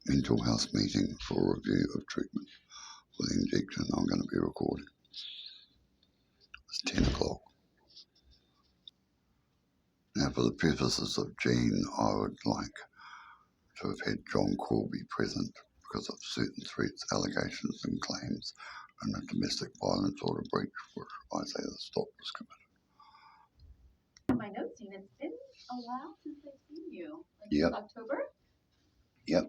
mental health meeting for review of treatment for the injection I'm going to be recording. It's 10 o'clock. Now, for the purposes of Jean, I would like to have had John Corby present because of certain threats, allegations and claims and a domestic violence order breach, which I say the stop was committed. My notes, Jean, it's been a while since I've seen you. Like Yep. October? Yep.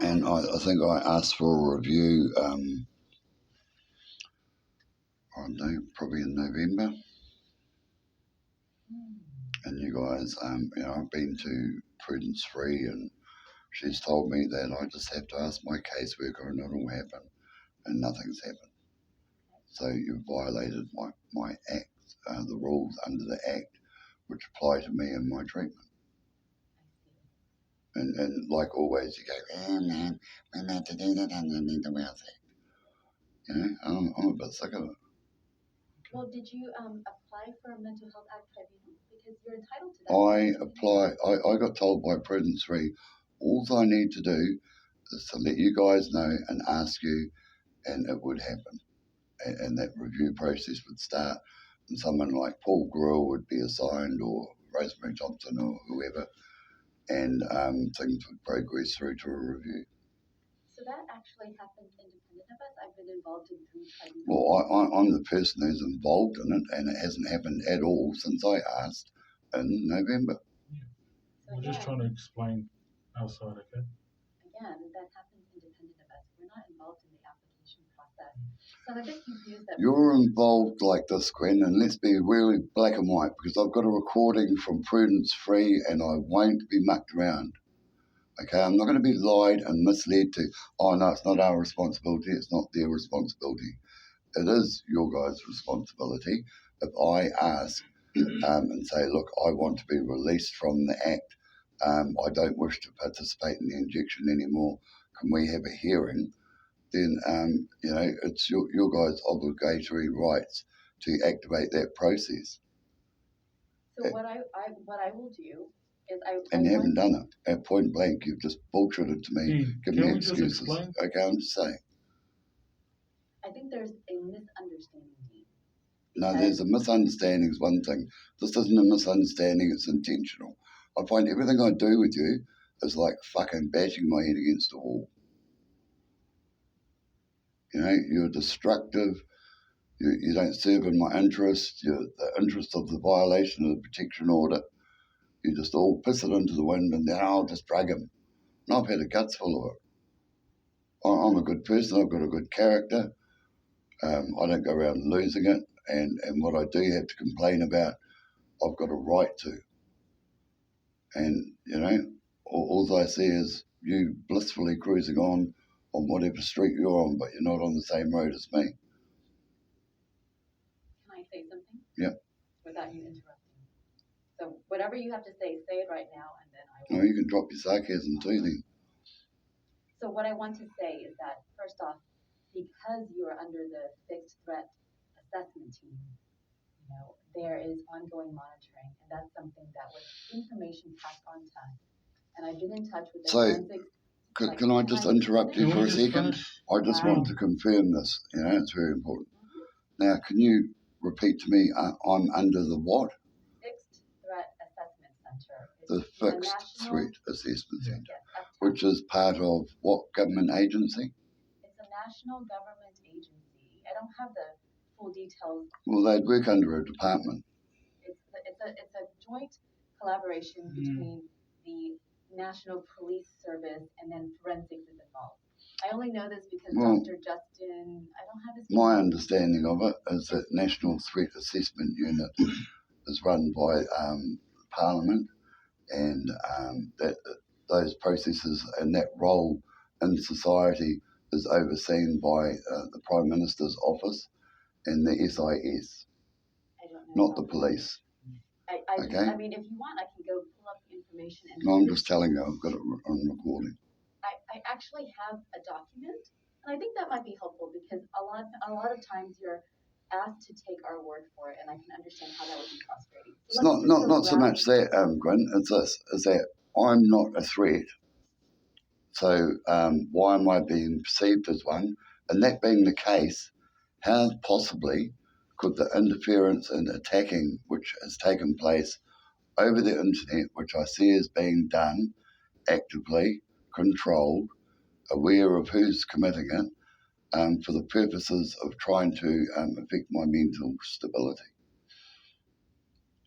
Yeah. And I think I asked for a review, I don't know, probably in November. And you guys, I've been to Prudence Free and she's told me that I just have to ask my caseworker and it'll happen. And nothing's happened. So you've violated my act, the rules under the act, which apply to me and my treatment. And like always, you go, oh man, we're meant to do that under the Mental Health Act. You know, I'm a bit sick of it. Well, did you apply for a mental health act tribunal? Because you're entitled to that. I got told by Prudence Free, all I need to do is to let you guys know and ask you, and it would happen. And that review process would start, and someone like Paul Gruel would be assigned, or Rosemary Thompson, or whoever, and things would progress through to a review. So that actually happened independent of us? I've been involved in three tribunals. Well, I'm the person who's involved in it, and it hasn't happened at all since I asked in November. Yeah. So We're just trying to explain our side, okay? Again, that happens independent of us. We're not involved in the application process. So I get confused that You're involved like this, Gwen, and let's be really black and white, because I've got a recording from Prudence Free and I won't be mucked around. Okay, I'm not going to be lied and misled to, oh no, it's not our responsibility, it's not their responsibility. It is your guys' responsibility. If I ask and say, look, I want to be released from the act, I don't wish to participate in the injection anymore, can we have a hearing? Then, it's your guys' obligatory rights to activate that process. So what I will do is And you haven't done it. At point blank, you've just bullshitted to me, giving me excuses. Okay, I'm just saying. I think there's a misunderstanding, Dean. No, there's a misunderstanding is one thing. This isn't a misunderstanding, it's intentional. I find everything I do with you is like fucking bashing my head against a wall. You know, you're destructive, you don't serve in my interest, you're the interest of the violation of the protection order. You just all piss it into the wind and then I'll just drag him. And I've had a guts full of it. I'm a good person, I've got a good character. I don't go around losing it. And what I do have to complain about, I've got a right to. And, all I see is you blissfully cruising on whatever street you're on, but you're not on the same road as me. Can I say something? Yeah. Without you interrupting. So whatever you have to say it right now, and then I will. No, you can drop your sarcasm too then. So what I want to say is that, first off, because you are under the fixed threat assessment team, there is ongoing monitoring, and that's something that was information passed on to us. And I've been in touch with the forensic. Can I just interrupt you for a second? I just want to confirm this. It's very important. Now, can you repeat to me, I'm under the what? Fixed Threat Assessment Center. The Fixed Threat Assessment Center, yes, which is part of what government agency? It's a national government agency. I don't have the full details. Well, they'd work under a department. It's a joint collaboration between the National Police Service and then forensics is involved. I only know this because Dr. Justin, I don't have his name. My understanding of it is that National Threat Assessment Unit is run by Parliament, and that those processes and that role in society is overseen by the Prime Minister's office and the SIS, I don't know, not the police. Okay. I mean, if you want, I can go pull up the information. And no, I'm just telling you, I've got it on recording. I actually have a document, and I think that might be helpful because a lot of times you're asked to take our word for it, and I can understand how that would be frustrating. So it's not so much that, Gwen. It's this: is that I'm not a threat. So why am I being perceived as one? And that being the case, how possibly could the interference and attacking which has taken place over the internet, which I see is being done actively, controlled, aware of who's committing it, for the purposes of trying to affect my mental stability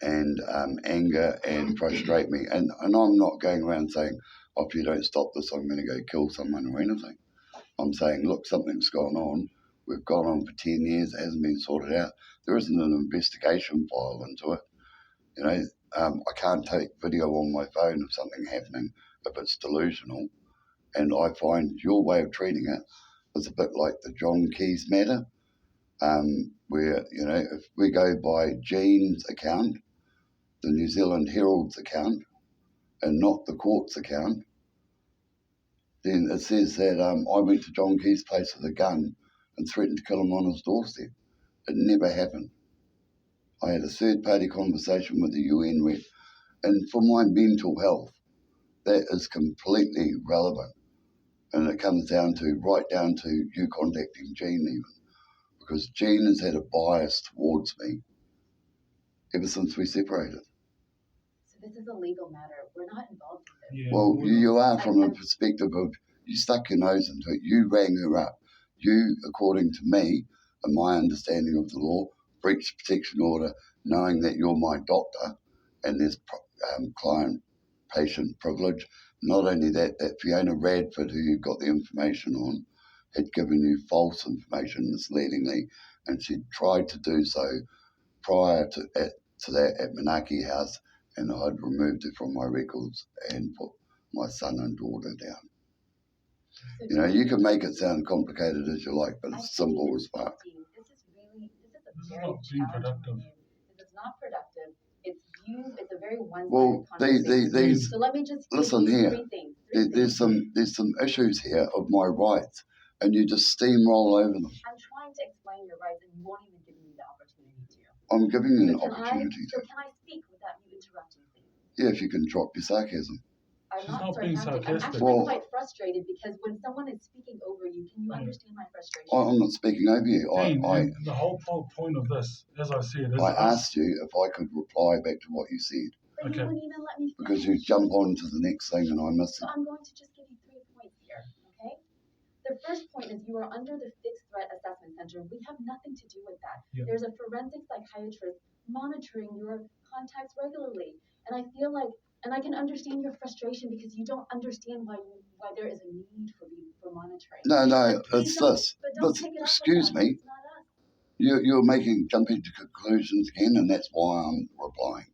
and anger and frustrate me. And I'm not going around saying, oh, if you don't stop this, I'm going to go kill someone or anything. I'm saying, look, something's gone on. We've gone on for 10 years. It hasn't been sorted out. There isn't an investigation file into it. You know, I can't take video on my phone of something happening if it's delusional. And I find your way of treating it is a bit like the John Keys matter, where, you know, if we go by Jean's account, the New Zealand Herald's account, and not the court's account, then it says that I went to John Keys' place with a gun and threatened to kill him on his doorstep. It never happened. I had a third-party conversation with the UN rep, and for my mental health, that is completely relevant. And it comes down to, right down to you contacting Jean even, because Jean has had a bias towards me ever since we separated. So this is a legal matter. We're not involved in this. Yeah, Well, you are from a perspective of, you stuck your nose into it, you rang her up. You, according to me, and my understanding of the law, breached protection order knowing that you're my doctor and there's client-patient privilege. Not only that, that Fiona Radford, who you got the information on, had given you false information misleadingly, and she tried to do so prior to that at Manaki House, and I'd removed it from my records and put my son and daughter down. So You know, you can make it sound complicated as you like, but I it's think simple it's as fuck. This is a This is very not being challenging productive. review. This is not productive. It's a very one-sided Well, conversation. these So let me just give listen you here. three things. There's some issues here of my rights, and you just steamroll over them. I'm trying to explain your rights, and you won't even give me the opportunity to. I'm giving you an So opportunity to. can I speak without you interrupting, please? Yeah, if you can drop your sarcasm. I'm She's not not being sarcastic. I'm sarcastic. actually Well, quite frustrated because when someone is speaking over you, can you understand my frustration? I'm not speaking over you. Jane, I the whole point of this, as I see it, is I us. asked you if I could reply back to what you said, But Okay. you wouldn't even let me finish. because you jump on to the next thing and I missed So it. I'm going to just give you 3 points here, okay? The first point is you are under the Fixed Threat Assessment Center. We have nothing to do with that. Yeah. There's a forensic psychiatrist monitoring your contacts regularly. And I feel like, and I can understand your frustration because you don't understand why there is a need for monitoring. No, But please it's don't- this. But don't This, pick it up excuse with us. me. It's not us. You're jumping to conclusions again, and that's why I'm replying.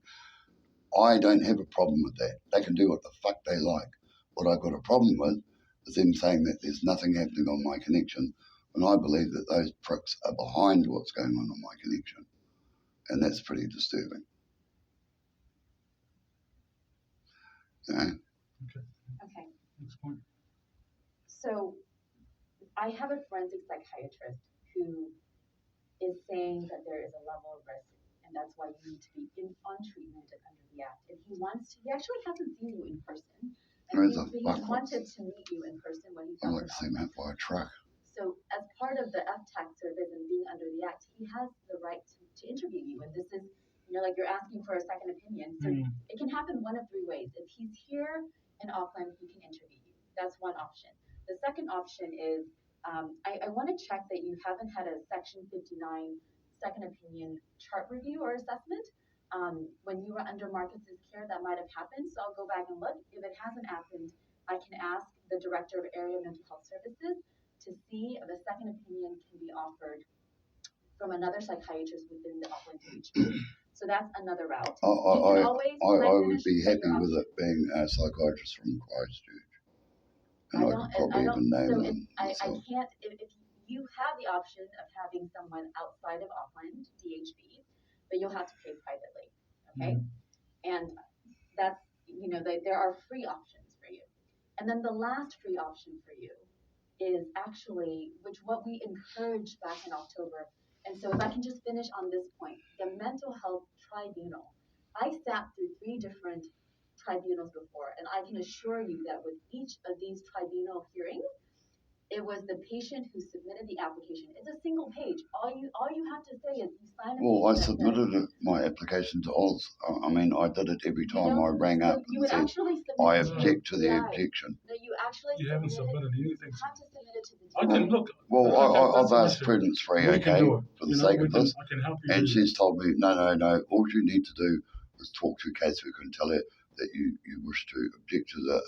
I don't have a problem with that. They can do what the fuck they like. What I've got a problem with is them saying that there's nothing happening on my connection, when I believe that those pricks are behind what's going on my connection. And that's pretty disturbing. You know? Okay. Next point. So I have a forensic psychiatrist who is saying that there is a level of risk, and that's why you need to be on treatment and under the act. And he actually hasn't seen you in person, and Where's the he fuck wanted to meet you in person when he's I'd up like in to see him hit by a truck. So as part of the FTAC service and being under the act, he has the right to interview you. And this is, like you're asking for a second opinion. So it can happen one of 3 ways. If he's here in Auckland, he can interview you. That's one option. The second option is, I want to check that you haven't had a Section 59 second opinion chart review or assessment. When you were under Marcus's care, that might have happened. So I'll go back and look. If it hasn't happened, I can ask the Director of Area Mental Health Services to see if a second opinion can be offered from another psychiatrist within the Auckland DHB. So that's another route. I would be happy with it being a psychiatrist from Christchurch. And I could probably even name one myself. I can't, if you have the option of having someone outside of Auckland DHB, but you'll have to pay privately, okay? And that's, there are free options for you. And then the last free option for you is actually, what we encouraged back in October. And so if I can just finish on this point, the mental health tribunal. I sat through 3 different tribunals before, and I can assure you that with each of these tribunal hearings, it was the patient who submitted the application. It's a single page. All you have to say is you sign a Well, I page that says, submitted my application to Oz. I mean, I did it every time I rang so up you and would said, actually submit I it to object to the DI. objection. No, you actually You haven't submitted anything. have to submit it to the I DI. can look. Well, Okay, I've asked Prudence Free, we can okay, do it. for the sake of this, I can help you. and do she's told me, no, all you need to do is talk to caseworker and tell her that you wish to object to the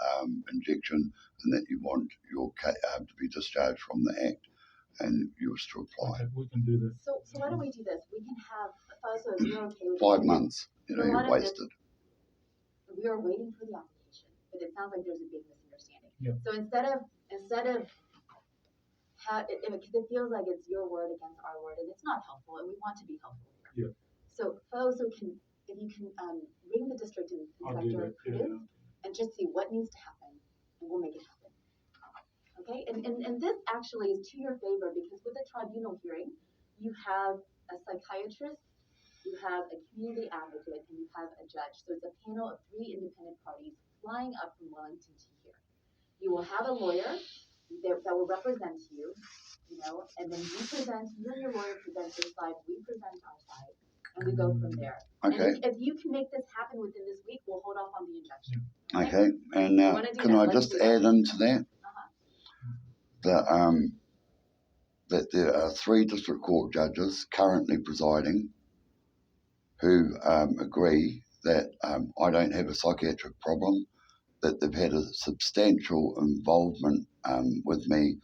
injection and that you want your to be discharged from the act, and you wish to apply. Okay, we can do that. So why don't we do this? We can have, so if you're okay with 5 months, you know, So a lot you've of this- wasted. we are waiting for the application, but it sounds like there's a big misunderstanding. Yeah. So instead of because it feels like it's your word against our word, and it's not helpful, and we want to be helpful here. Yeah. So if you can ring the district I'll do inspector that. and just see what needs to happen, and we'll make it happen. Okay, and this actually is to your favor because with a tribunal hearing, you have a psychiatrist, you have a community advocate, and you have a judge. So it's a panel of 3 independent parties flying up from Wellington to here. You will have a lawyer that will represent you, and then you and your lawyer present your side, we present our side, and we go from there. Okay. And if you can make this happen within this week, we'll hold off on the injection. Okay, and now can I just add into that that there are 3 district court judges currently presiding who agree that I don't have a psychiatric problem, that they've had a substantial involvement with me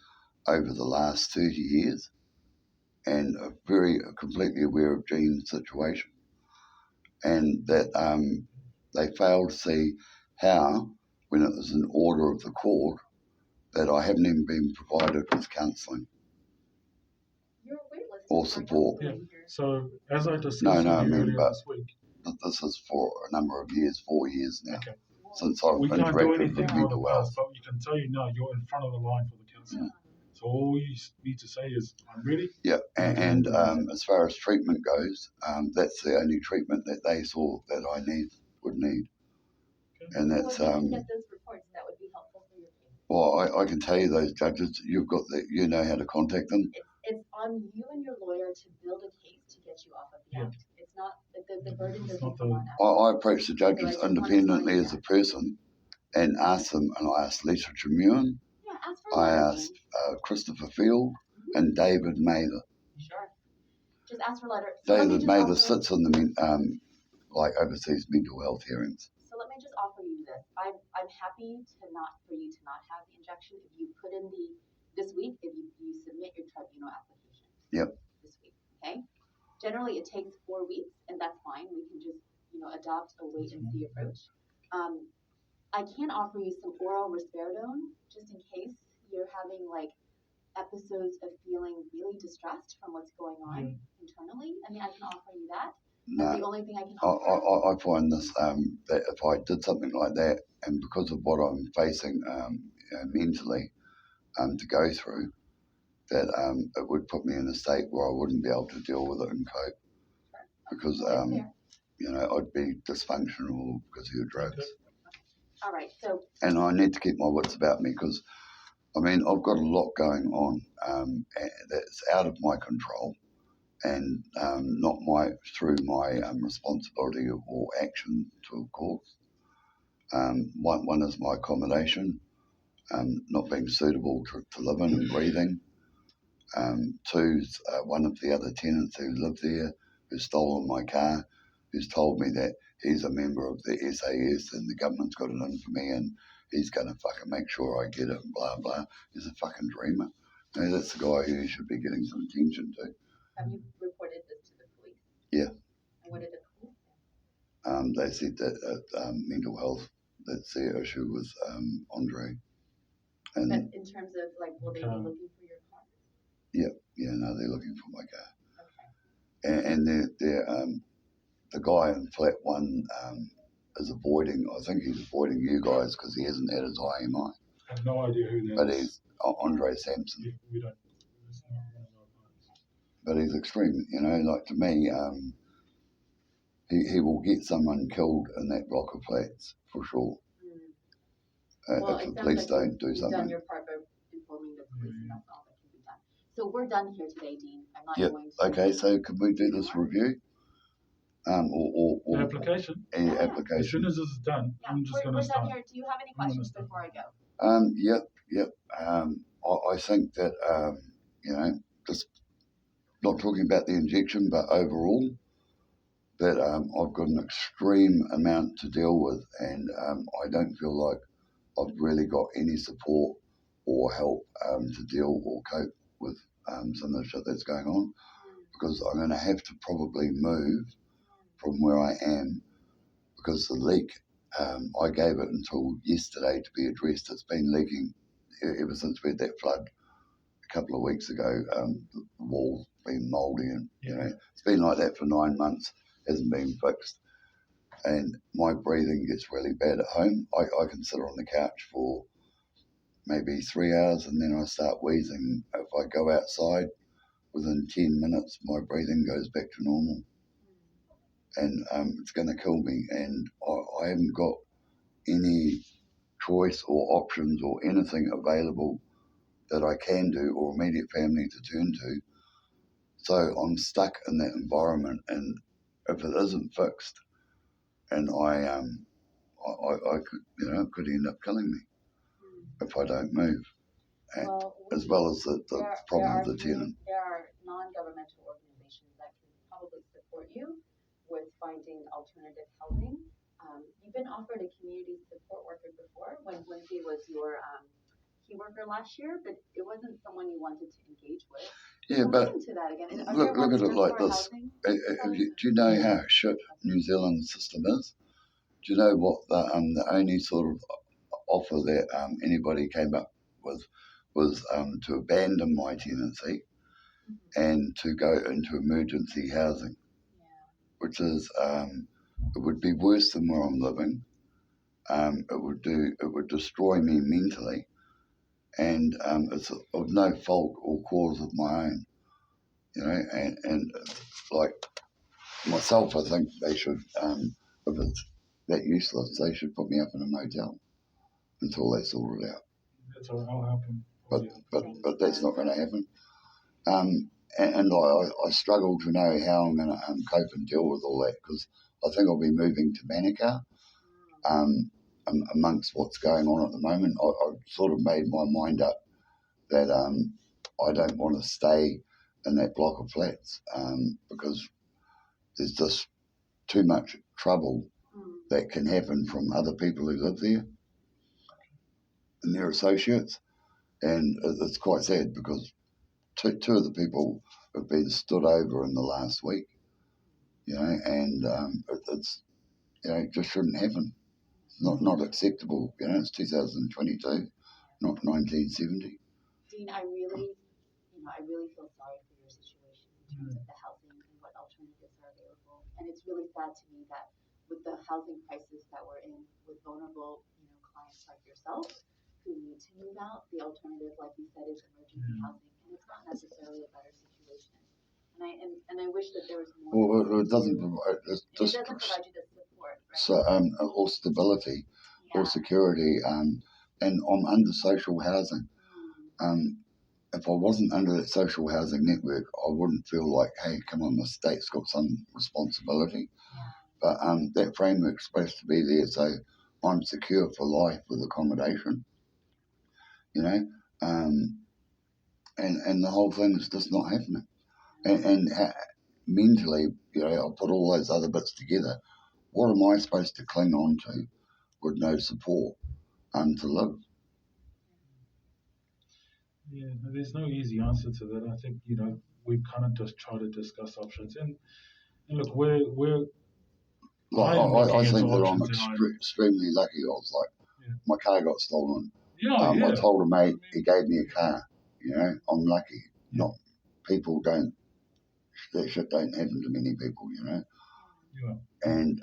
over the last 30 years and are completely aware of Jean's situation, and that they failed to see how, when it was an order of the court, that I haven't even been provided with counselling or support. Yeah. So as I discussed earlier this week, this is for a number of years, 4 years now, okay. since I've We can't do interacted anything with in the mental health. past, but we can tell you now you're in front of the line for the counselling. So all you need to say is, I'm ready. Yeah, and as far as treatment goes, that's the only treatment that they saw that I would need. Okay. And that's get those reports, that would be helpful for your case. well, I can tell you those judges, you know how to contact them. It's on you and your lawyer to build a case to get you off of the act. It's not the burden doesn't come on us. I approached the judges So I just independently wanna as a person and asked them, and I asked Lisa Tremuan, Yeah, ask for a I letter, asked Christopher Field, and David Mather. Sure. Just ask for a letter. So let me David just Mather offer- sits in the overseas mental health hearings. So let me just offer you this. I'm happy for you to not have the injection if you put in this week, if you submit your tribunal application. Yep. This week, okay? Generally, it takes 4 weeks, and that's fine. We can just, adopt a wait and see approach. I can offer you some oral risperidone just in case you're having episodes of feeling really distressed from what's going on internally. I mean, I can offer you that. That's the only thing I can offer. I find this that if I did something like that, and because of what I'm facing mentally to go through, that it would put me in a state where I wouldn't be able to deal with it and cope, because I'd be dysfunctional because of your drugs. Okay. All right. So. And I need to keep my wits about me because, I mean, I've got a lot going on that's out of my control. And not through my responsibility or action to a court. One is my accommodation, not being suitable to live in and breathing. 2's one of the other tenants who live there who's stolen my car, who's told me that he's a member of the SAS and the government's got it in for me and he's going to fucking make sure I get it and blah, blah. He's a fucking dreamer. That's the guy who you should be getting some attention to. Have you reported this to the police? Yeah. And what did the police say? They said that mental health, that's their issue with Andre. And but in terms of will they be looking for your car? Yeah, no, they're looking for my car. Okay. And they're the guy in flat 1 is avoiding. I think he's avoiding you guys because he hasn't had his IMI. I have no idea who that is. But he's Andre Sampson. Yeah, we don't. But he's extreme, to me, he will get someone killed in that block of flats for sure. Well, If it the sounds police like don't do you've done something. your part by informing the police, and that's all that can be done. So we're done here today, Dean. I'm not Yep. going to. Okay, so could we do this review? Or The application. any Yeah. application. As soon as this is done, Yeah, I'm just we're going to done start. here. Do you have any questions before I go? Yep. I think that you know, just not talking about the injection, but overall, that I've got an extreme amount to deal with, and I don't feel like I've really got any support or help to deal or cope with some of the shit that's going on, because I'm going to have to probably move from where I am, because the leak, I gave it until yesterday to be addressed. It's been leaking ever since we had that flood a couple of weeks ago. The wall's been mouldy, and it's been like that for 9 months, hasn't been fixed. And my breathing gets really bad at home. I can sit on the couch for maybe 3 hours, and then I start wheezing. If I go outside, within 10 minutes, my breathing goes back to normal. And it's going to kill me. And I haven't got any choice or options or anything available that I can do, or immediate family to turn to. So I'm stuck in that environment, and if it isn't fixed, and I could end up killing me if I don't move. Well, as well as the problem with the tenant. There are non-governmental organizations that can probably support you with finding alternative housing. You've been offered a community support worker before when Lindsay was your key worker last year, but it wasn't someone you wanted to engage with. Yeah, but into that again. look at it like this. Do you know how shit New Zealand's system is? Do you know what the only sort of offer that anybody came up with was to abandon my tenancy and to go into emergency housing, which is it would be worse than where I'm living. It would destroy me mentally, and it's of no fault or cause of my own, and like myself, I think they should, if it's that useless, they should put me up in a motel until they sort it out. That's what will happen. But that's not going to happen. And I struggle to know how I'm going to cope and deal with all that, because I think I'll be moving to Manukau. Amongst what's going on at the moment, I've sort of made my mind up that I don't want to stay in that block of flats because there's just too much trouble that can happen from other people who live there and their associates. And it's quite sad because two of the people have been stood over in the last week, and it's, it just shouldn't happen. It's not acceptable. It's 2022, not 1970. Dean, I really feel sorry for your situation in terms of the housing and what alternatives are available. And it's really sad to me that with the housing crisis that we're in, with vulnerable, clients like yourself who need to move out, the alternative, like you said, is emergency housing, and it's not necessarily a better situation. And I wish that there was more. Well, it doesn't provide. It doesn't provide you the support, right? So, or stability, or security, and I'm under social housing. If I wasn't under that social housing network, I wouldn't feel like, hey, come on, the state's got some responsibility. But that framework's supposed to be there, so I'm secure for life with accommodation. And the whole thing is just not happening. And mentally, I'll put all those other bits together. What am I supposed to cling on to with no support to live? Yeah, there's no easy answer to that. I think, we kind of just try to discuss options. And look, we're I think that I'm options extremely lucky. I was like, my car got stolen. Yeah. I told a mate, he gave me a car. I'm lucky. Not people don't. That shit don't happen to many people. And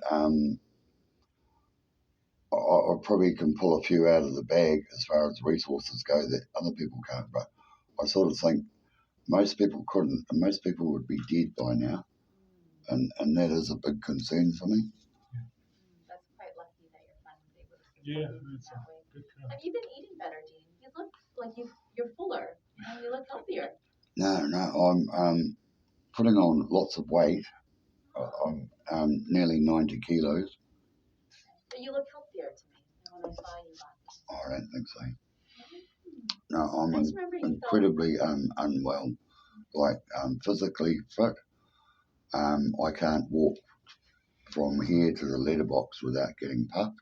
I probably can pull a few out of the bag as far as resources go that other people can't. But I sort of think most people couldn't, and most people would be dead by now. and that is a big concern for me. That's quite lucky that your friend was able to support Yeah, you it's a that way. good Have you been eating better, Dean? You look like you're fuller. You look healthier. No, I'm putting on lots of weight. I'm nearly 90 kilos. But you look healthier to me than when I saw you last. I don't think so. Hmm. No, I'm I just remember you felt incredibly unwell. Like physically fit. I can't walk from here to the letterbox without getting puffed.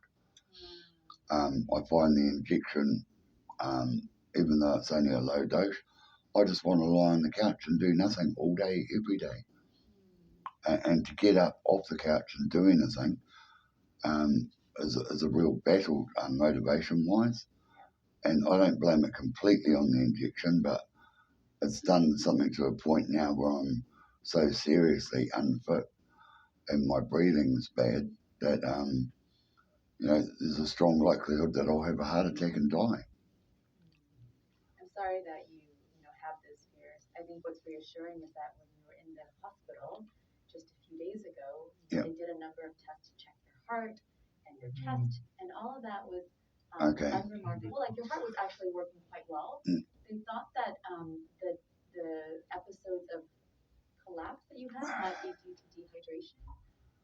I find the injection, even though it's only a low dose, I just want to lie on the couch and do nothing all day, every day. And to get up off the couch and do anything is a real battle motivation-wise. And I don't blame it completely on the injection, but it's done something to a point now where I'm so seriously unfit and my breathing's bad that there's a strong likelihood that I'll have a heart attack and die. I'm sorry that you have those fears. I think what's reassuring is that when you were in the hospital just a few days ago, they did a number of tests to check your heart and your chest, and all of that was unremarkable. Like your heart was actually working quite well. They thought that the episodes of collapse that you had might be due to dehydration,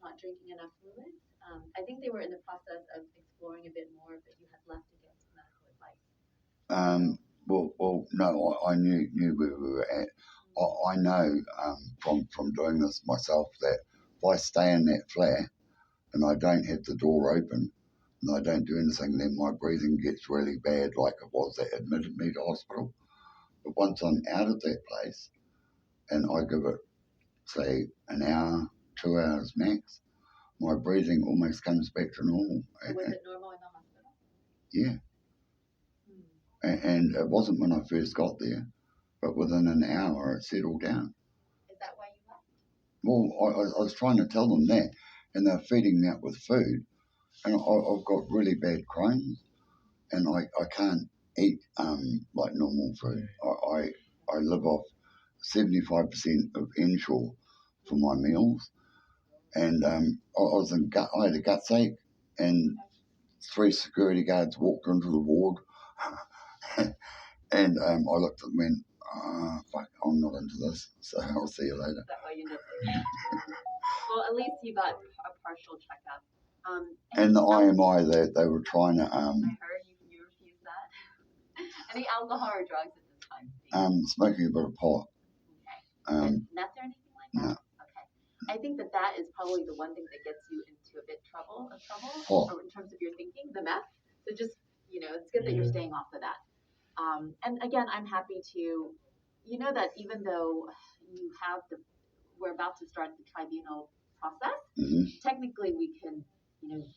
not drinking enough fluids. I think they were in the process of exploring a bit more, but you had left against medical advice. Well, no, I knew where we were at. I know from doing this myself that if I stay in that flare and I don't have the door open and I don't do anything, then my breathing gets really bad, like it was that admitted me to hospital. But once I'm out of that place and I give it, say, an hour, 2 hours max, my breathing almost comes back to normal. So was it normal in the hospital? Yeah. And it wasn't when I first got there, but within an hour it settled down. Is that why you left? Well, I was trying to tell them that, and they're feeding me up with food, and I've got really bad Crohn's, and I can't eat like normal food. I live off 75% of Ensure for my meals, and I had a guts ache, and 3 security guards walked into the ward, and I looked at them and went, fuck, I'm not into this, so I'll see you later. Is that why you did it? Well, at least you got a partial checkup. And the IMI, they were trying to... I heard you refused that. Any alcohol or drugs at this time? Smoking a bit of pot. Okay. Meth or anything like that? No. Okay. I think that is probably the one thing that gets you into a bit trouble, or in terms of your thinking, the meth. So just, it's good that you're staying off of that. And again, I'm happy to, that even though we're about to start the tribunal process, technically we can,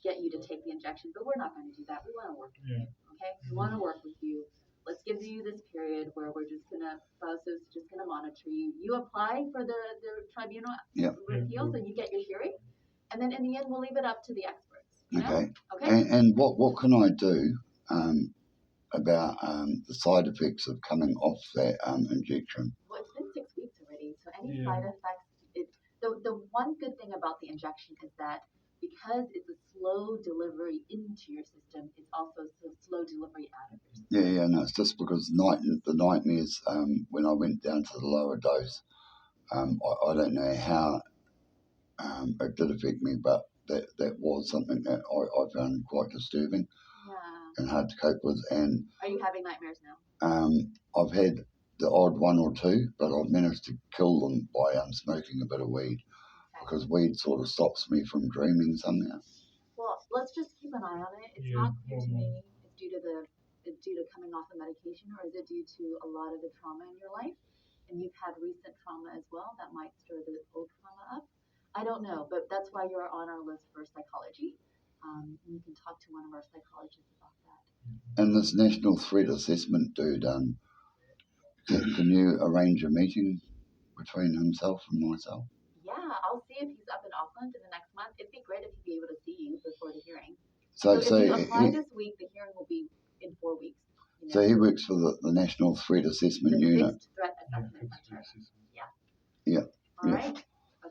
get you to take the injection, but we're not going to do that. We want to work with you, okay? We want to work with you. Let's give you this period where we're just going to, is just going to monitor you. You apply for the tribunal appeals and you get your hearing, and then in the end, we'll leave it up to the experts. Okay? And what can I do about the side effects of coming off that injection? Well, it's been 6 weeks already, so any side effects, the one good thing about the injection is that because it's a slow delivery into your system, it's also a slow delivery out of your system. Yeah, no, it's just because the nightmares, when I went down to the lower dose, I don't know how it did affect me, but that was something that I found quite disturbing and hard to cope with. And are you having nightmares now? I've had the odd one or two, but I've managed to kill them by smoking a bit of weed, because weed sort of stops me from dreaming somehow. Well, let's just keep an eye on it. It's not clear to me it's due to coming off the medication, or is it due to a lot of the trauma in your life? And you've had recent trauma as well that might stir the old trauma up. I don't know, but that's why you're on our list for psychology. You can talk to one of our psychologists about that. And this national threat assessment dude, can you arrange a meeting between himself and myself? Yeah, I'll see if he's up in Auckland in the next month. It'd be great if he'd be able to see you before the hearing. So if you apply this week, the hearing will be in 4 weeks. So he works for the National Threat Assessment Unit. Fixed Threat Assessment Center. Yeah. All right.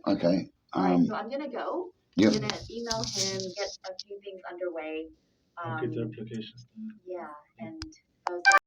Okay. All right, so I'm gonna go. Yep. I'm gonna email him, get a few things underway. I'll get the applications done. Yeah, and I was like,